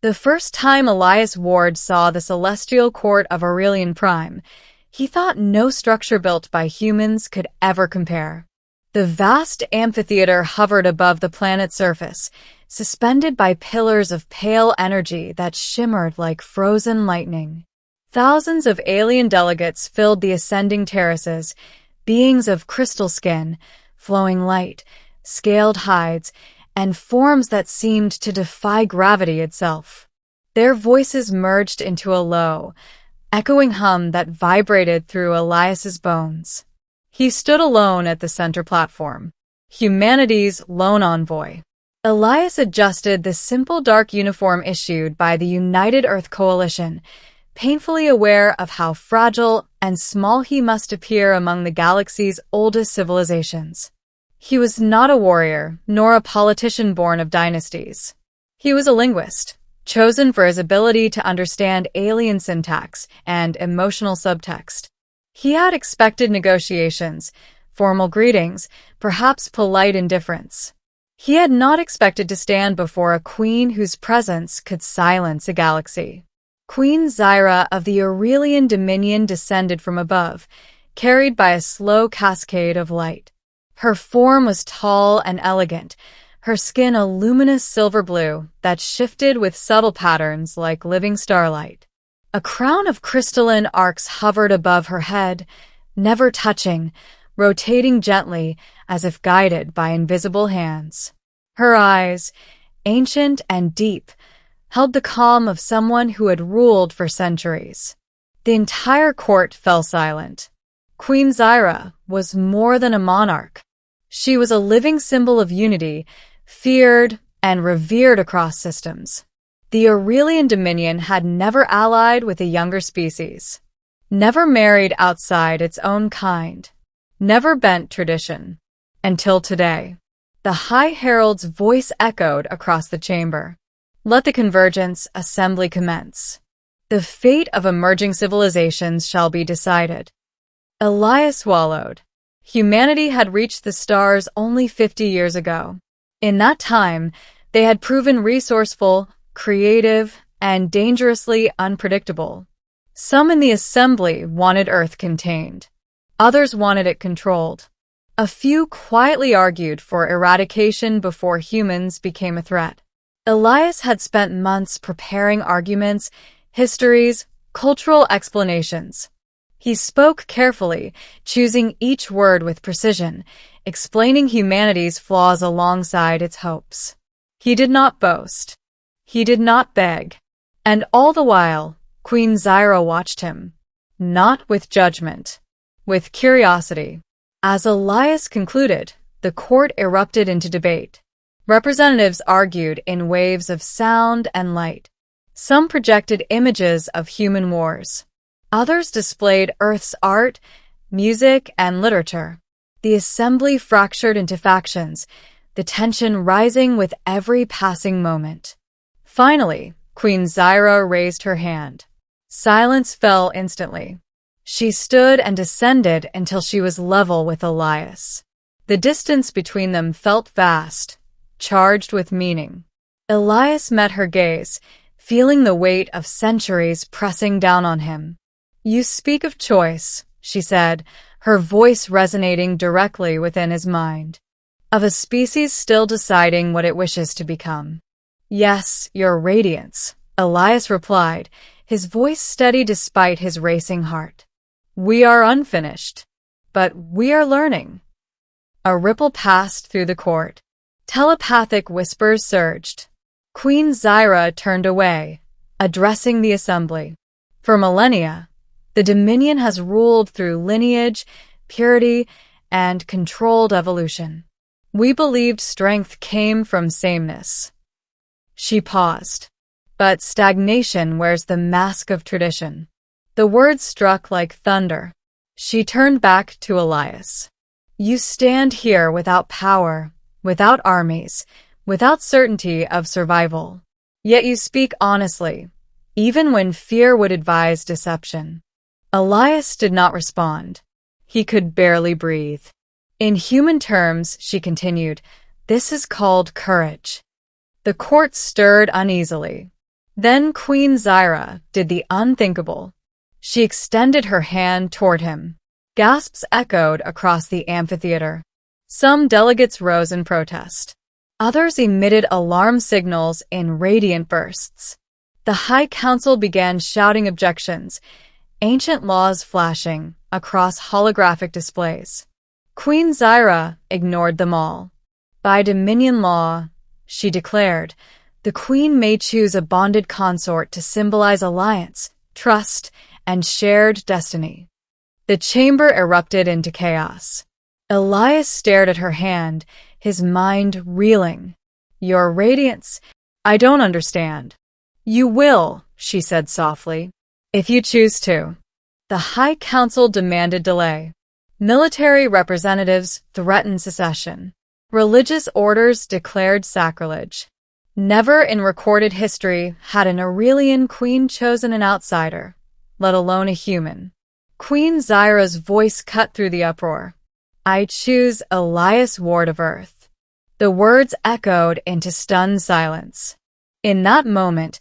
The first time Elias Ward saw the celestial court of Aurelian Prime, he thought no structure built by humans could ever compare. The vast amphitheater hovered above the planet's surface, suspended by pillars of pale energy that shimmered like frozen lightning. Thousands of alien delegates filled the ascending terraces, beings of crystal skin, flowing light, scaled hides, and forms that seemed to defy gravity itself. Their voices merged into a low, echoing hum that vibrated through Elias's bones. He stood alone at the center platform, humanity's lone envoy. Elias adjusted the simple dark uniform issued by the United Earth Coalition, painfully aware of how fragile and small he must appear among the galaxy's oldest civilizations. He was not a warrior, nor a politician born of dynasties. He was a linguist, chosen for his ability to understand alien syntax and emotional subtext. He had expected negotiations, formal greetings, perhaps polite indifference. He had not expected to stand before a queen whose presence could silence a galaxy. Queen Zyra of the Aurelian Dominion descended from above, carried by a slow cascade of light. Her form was tall and elegant, her skin a luminous silver blue that shifted with subtle patterns like living starlight. A crown of crystalline arcs hovered above her head, never touching, rotating gently as if guided by invisible hands. Her eyes, ancient and deep, held the calm of someone who had ruled for centuries. The entire court fell silent. Queen Zyra was more than a monarch. She was a living symbol of unity, feared and revered across systems. The Aurelian Dominion had never allied with a younger species, never married outside its own kind, never bent tradition. Until today, the High Herald's voice echoed across the chamber. Let the convergence assembly commence. The fate of emerging civilizations shall be decided. Elias swallowed. Humanity had reached the stars only 50 years ago. In that time, they had proven resourceful, creative, and dangerously unpredictable. Some in the assembly wanted Earth contained. Others wanted it controlled. A few quietly argued for eradication before humans became a threat. Elias had spent months preparing arguments, histories, cultural explanations. He spoke carefully, choosing each word with precision, explaining humanity's flaws alongside its hopes. He did not boast. He did not beg. And all the while, Queen Zyra watched him. Not with judgment, with curiosity. As Elias concluded, the court erupted into debate. Representatives argued in waves of sound and light. Some projected images of human wars. Others displayed Earth's art, music, and literature. The assembly fractured into factions, the tension rising with every passing moment. Finally, Queen Zyra raised her hand. Silence fell instantly. She stood and descended until she was level with Elias. The distance between them felt vast, charged with meaning. Elias met her gaze, feeling the weight of centuries pressing down on him. "You speak of choice," she said, her voice resonating directly within his mind. "Of a species still deciding what it wishes to become." "Yes, your radiance," Elias replied, his voice steady despite his racing heart. "We are unfinished, but we are learning." A ripple passed through the court. Telepathic whispers surged. Queen Zyra turned away, addressing the assembly. For millennia, the Dominion has ruled through lineage, purity, and controlled evolution. We believed strength came from sameness. She paused. But stagnation wears the mask of tradition. The words struck like thunder. She turned back to Elias. "You stand here without power, without armies, without certainty of survival. Yet you speak honestly, even when fear would advise deception." Elias did not respond. He could barely breathe. "In human terms," she continued, "this is called courage." The court stirred uneasily. Then Queen Zyra did the unthinkable. She extended her hand toward him. Gasps echoed across the amphitheater. Some delegates rose in protest. Others emitted alarm signals in radiant bursts. The High Council began shouting objections, ancient laws flashing across holographic displays. Queen Zyra ignored them all. By Dominion law, she declared, the queen may choose a bonded consort to symbolize alliance, trust, and shared destiny. The chamber erupted into chaos. Elias stared at her hand, his mind reeling. Your radiance, I don't understand. You will, she said softly, if you choose to. The High Council demanded delay. Military representatives threatened secession. Religious orders declared sacrilege. Never in recorded history had an Aurelian queen chosen an outsider, let alone a human. Queen Zyra's voice cut through the uproar. I choose Elias Ward of Earth. The words echoed into stunned silence. In that moment,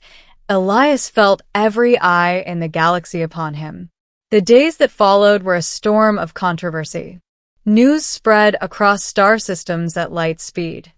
Elias felt every eye in the galaxy upon him. The days that followed were a storm of controversy. News spread across star systems at light speed.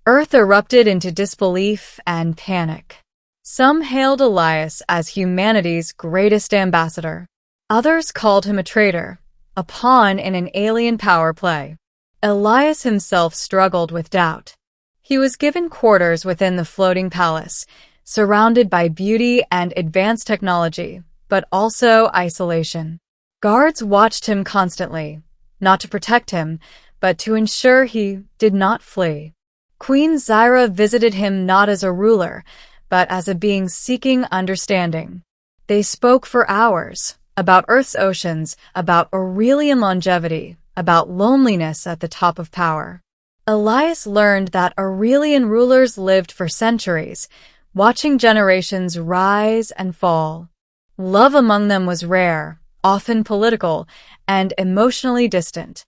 Earth erupted into disbelief and panic. Some hailed Elias as humanity's greatest ambassador. Others called him a traitor, a pawn in an alien power play. Elias himself struggled with doubt. He was given quarters within the floating palace, surrounded by beauty and advanced technology, but also isolation. Guards watched him constantly, not to protect him, but to ensure he did not flee. Queen Zyra visited him not as a ruler, but as a being seeking understanding. They spoke for hours, about Earth's oceans, about Aurelian longevity, about loneliness at the top of power. Elias learned that Aurelian rulers lived for centuries, watching generations rise and fall. Love among them was rare, often political, and emotionally distant.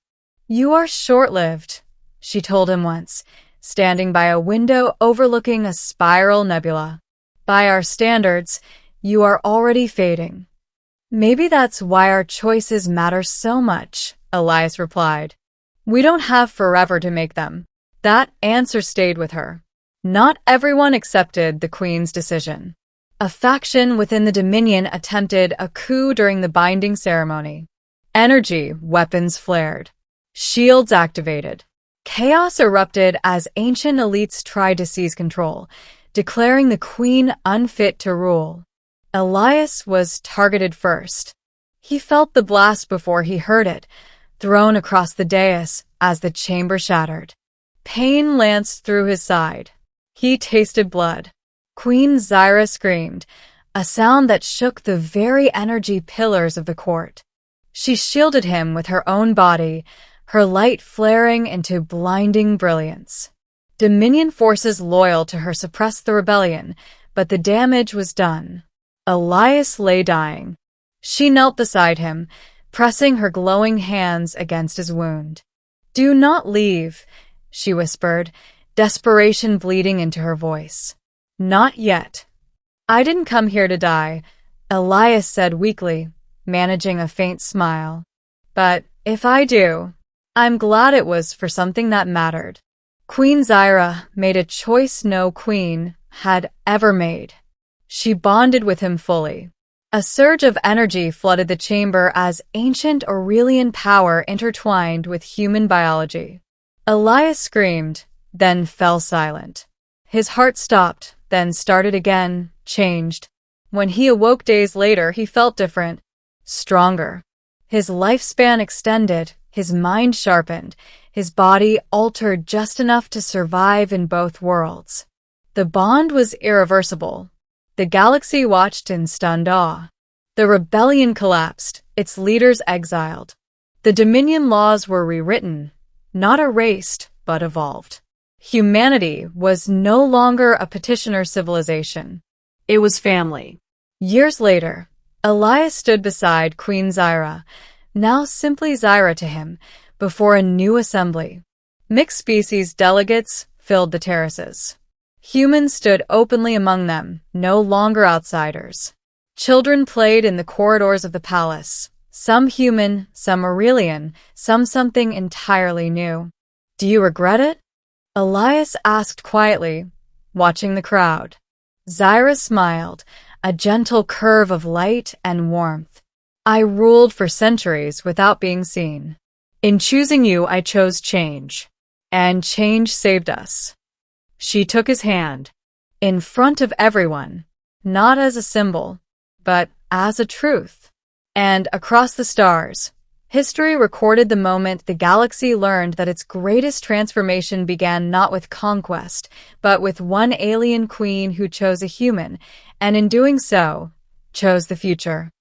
You are short-lived, she told him once, standing by a window overlooking a spiral nebula. By our standards, you are already fading. Maybe that's why our choices matter so much, Elias replied. We don't have forever to make them. That answer stayed with her. Not everyone accepted the Queen's decision. A faction within the Dominion attempted a coup during the binding ceremony. Energy weapons flared. Shields activated. Chaos erupted as ancient elites tried to seize control, declaring the Queen unfit to rule. Elias was targeted first. He felt the blast before he heard it, thrown across the dais as the chamber shattered. Pain lanced through his side. He tasted blood. Queen Zyra screamed, a sound that shook the very energy pillars of the court. She shielded him with her own body, her light flaring into blinding brilliance. Dominion forces loyal to her suppressed the rebellion, but the damage was done. Elias lay dying. She knelt beside him, pressing her glowing hands against his wound. Do not leave, she whispered, desperation bleeding into her voice. Not yet. I didn't come here to die, Elias said weakly, managing a faint smile. But if I do, I'm glad it was for something that mattered. Queen Zyra made a choice no queen had ever made. She bonded with him fully. A surge of energy flooded the chamber as ancient Aurelian power intertwined with human biology. Elias screamed, then fell silent. His heart stopped, then started again, changed. When he awoke days later, he felt different, stronger. His lifespan extended, his mind sharpened, his body altered just enough to survive in both worlds. The bond was irreversible. The galaxy watched in stunned awe. The rebellion collapsed, its leaders exiled. The Dominion laws were rewritten, not erased, but evolved. Humanity was no longer a petitioner civilization. It was family. Years later, Elias stood beside Queen Zyra, now simply Zyra to him, before a new assembly. Mixed species delegates filled the terraces. Humans stood openly among them, no longer outsiders. Children played in the corridors of the palace, some human, some Aurelian, some something entirely new. "Do you regret it?" Elias asked quietly, watching the crowd. Zyra smiled, a gentle curve of light and warmth. "I ruled for centuries without being seen. In choosing you, I chose change. And change saved us." She took his hand, in front of everyone, not as a symbol, but as a truth. And across the stars, history recorded the moment the galaxy learned that its greatest transformation began not with conquest, but with one alien queen who chose a human, and in doing so, chose the future.